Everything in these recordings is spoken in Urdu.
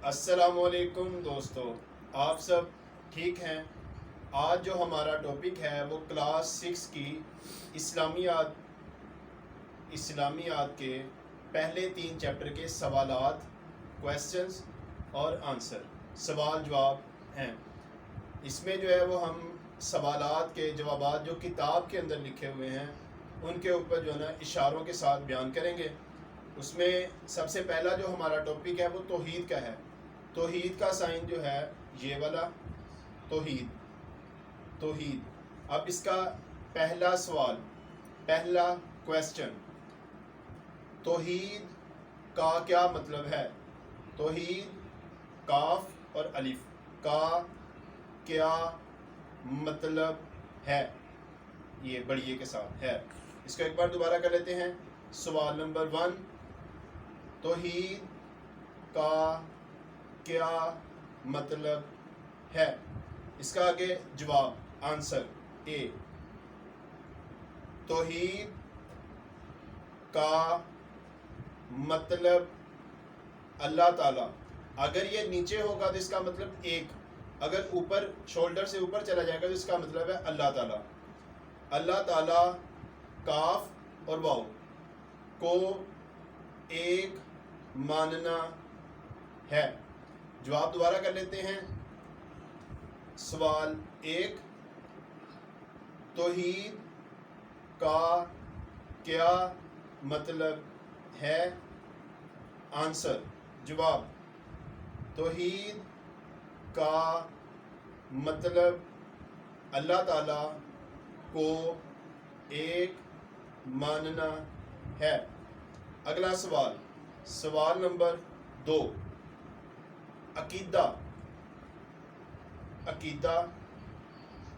السلام علیکم دوستو، آپ سب ٹھیک ہیں؟ آج جو ہمارا ٹاپک ہے وہ کلاس 6 کی اسلامیات کے پہلے 3 چیپٹر کے سوالات، کویسچنز اور آنسر، سوال جواب ہیں۔ اس میں جو ہے وہ ہم سوالات کے جوابات جو کتاب کے اندر لکھے ہوئے ہیں ان کے اوپر جو ہے نا اشاروں کے ساتھ بیان کریں گے۔ اس میں سب سے پہلا جو ہمارا ٹاپک ہے وہ توحید کا ہے۔ توحید کا سائن جو ہے یہ والا توحید۔ اب اس کا پہلا سوال، پہلا کویسچن، توحید کا کیا مطلب ہے؟ توحید کاف اور الف کا کیا مطلب ہے؟ یہ بڑیے کے ساتھ ہے۔ اس کو ایک بار دوبارہ کر لیتے ہیں۔ سوال نمبر 1، توحید کا کیا مطلب ہے؟ اس کا آگے جواب، آنسر اے، توحید کا مطلب اللہ تعالیٰ۔ اگر یہ نیچے ہوگا تو اس کا مطلب ایک، اگر اوپر شولڈر سے اوپر چلا جائے گا تو اس کا مطلب ہے اللہ تعالیٰ۔ اللہ تعالیٰ کاف اور واو کو ایک ماننا ہے۔ جواب دوبارہ کر لیتے ہیں۔ سوال 1، توحید کا کیا مطلب ہے؟ آنسر، جواب، توحید کا مطلب اللہ تعالیٰ کو ایک ماننا ہے۔ اگلا سوال، سوال نمبر 2، عقیدہ،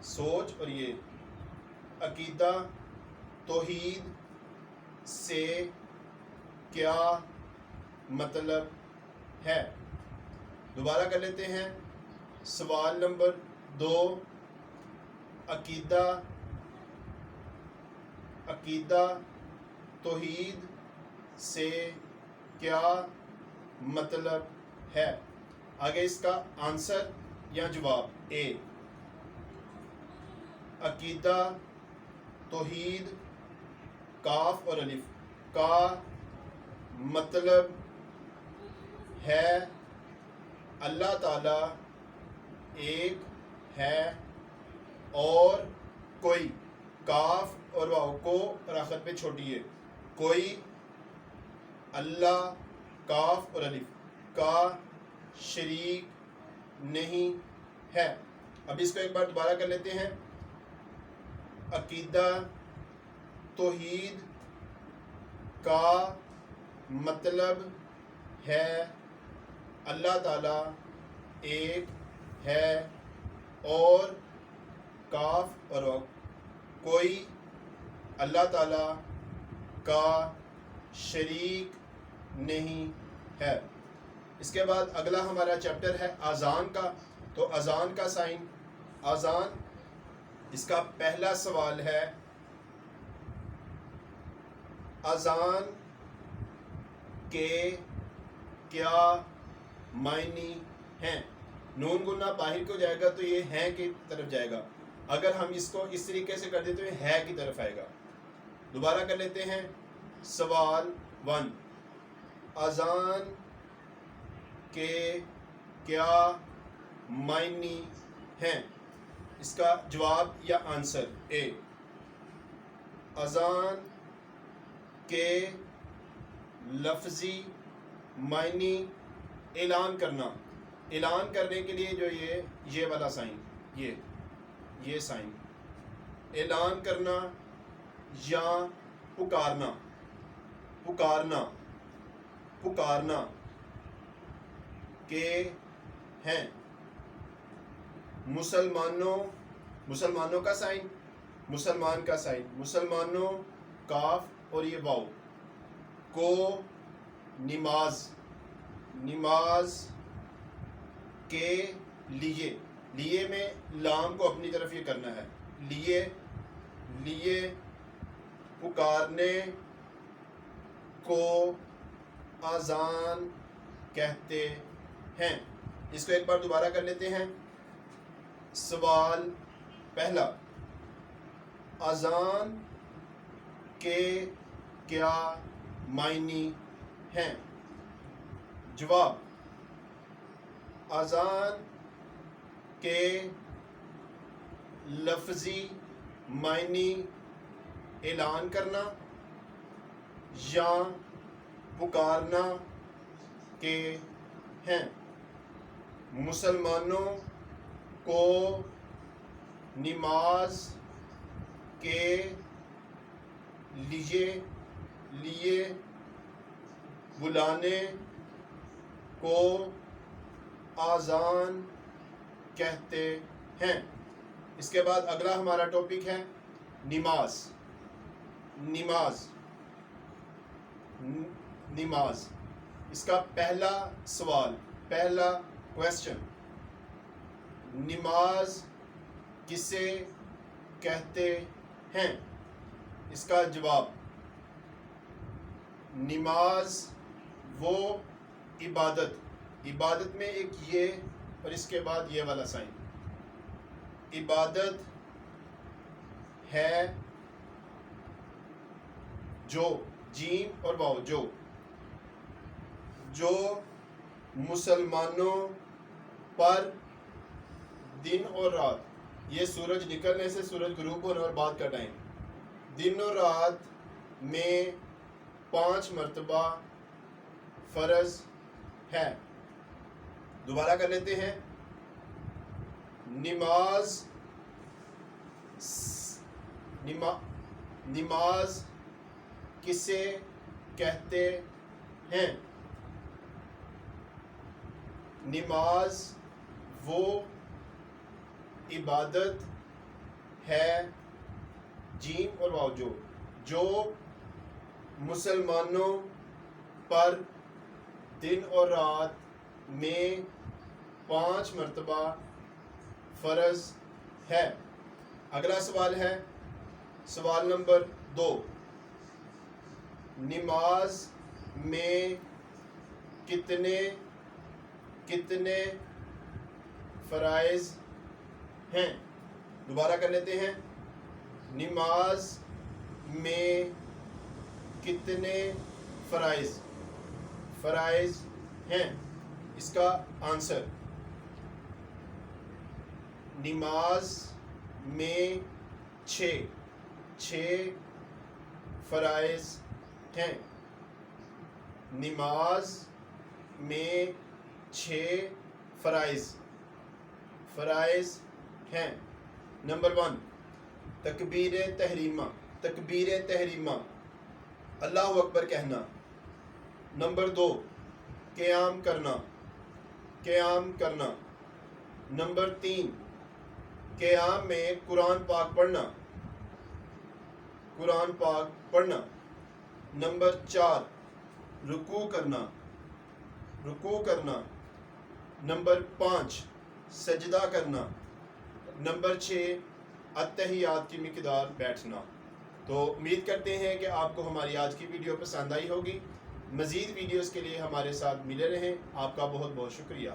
سوچ اور یہ عقیدہ توحید سے کیا مطلب ہے؟ دوبارہ کر لیتے ہیں۔ سوال نمبر 2، عقیدہ توحید سے کیا مطلب ہے؟ آگے اس کا آنسر یا جواب، اے، عقیدہ توحید کاف اور الف کا مطلب ہے اللہ تعالیٰ ایک ہے اور کوئی، کاف اور واو کو راخت پہ چھوٹیے، کوئی اللہ کاف اور الف کا شریک نہیں ہے۔ اب اس کو ایک بار دوبارہ کر لیتے ہیں۔ عقیدہ توحید کا مطلب ہے اللہ تعالیٰ ایک ہے اور کاف اور واو کوئی اللہ تعالیٰ کا شریک نہیں ہے۔ اس کے بعد اگلا ہمارا چیپٹر ہے اذان کا۔ تو اذان کا سائن، اذان، اس کا پہلا سوال ہے، اذان کے کیا معنی ہیں؟ نون گنا باہر کو جائے گا تو یہ ہیں کی طرف جائے گا، اگر ہم اس کو اس طریقے سے کر دیں تو یہ ہے کی طرف آئے گا۔ دوبارہ کر لیتے ہیں۔ سوال 1، اذان کے کیا معنی ہیں؟ اس کا جواب یا آنسر، اے، اذان کے لفظی معنی اعلان کرنا، اعلان کرنے کے لیے جو یہ والا سائن، یہ سائن، اعلان کرنا یا پکارنا کے ہیں۔ مسلمانوں کا سائن، مسلمان کا سائن، مسلمانوں کاف اور یہ واو کو نماز کے لیے میں لام کو اپنی طرف یہ کرنا ہے، لیے پکارنے کو اذان کہتے ہیں. اس کو ایک بار دوبارہ کر لیتے ہیں. سوال پہلا، اذان کے کیا معنی ہیں؟ جواب، اذان کے لفظی معنی اعلان کرنا یا پکارنا کے ہیں. مسلمانوں کو نماز کے لیے بلانے کو اذان کہتے ہیں. اس کے بعد اگلا ہمارا ٹاپک ہے نماز. نماز اس کا پہلا سوال، پہلا کویسچن، نماز کسے کہتے ہیں؟ اس کا جواب، نماز وہ عبادت میں ایک یہ اور اس کے بعد یہ والا سائن، عبادت ہے جو، جیم اور واو، جو مسلمانوں پر دن اور رات، یہ سورج نکلنے سے سورج غروب ہونے اور بعد کا ٹائم، دن اور رات میں 5 مرتبہ فرض ہے. دوبارہ کر لیتے ہیں. نماز کسے کہتے ہیں؟ نماز وہ عبادت ہے، جیم اور واو، جو مسلمانوں پر دن اور رات میں 5 مرتبہ فرض ہے. اگلا سوال ہے سوال نمبر 2، نماز میں کتنے فرائض ہیں؟ دوبارہ کر لیتے ہیں. نماز میں کتنے فرائض ہیں؟ اس کا آنسر، نماز میں 6 فرائض ہیں. نماز میں 6 فرائض ہیں. نمبر 1، تکبیر تحریمہ، اللہ اکبر کہنا. نمبر 2، قیام کرنا. نمبر 3، قیام میں قرآن پاک پڑھنا. نمبر 4، رکوع کرنا. نمبر 5، سجدہ کرنا. نمبر 6، اتحیات کی مقدار بیٹھنا. تو امید کرتے ہیں کہ آپ کو ہماری آج کی ویڈیو پسند آئی ہوگی. مزید ویڈیوز کے لیے ہمارے ساتھ ملے رہیں. آپ کا بہت بہت شکریہ.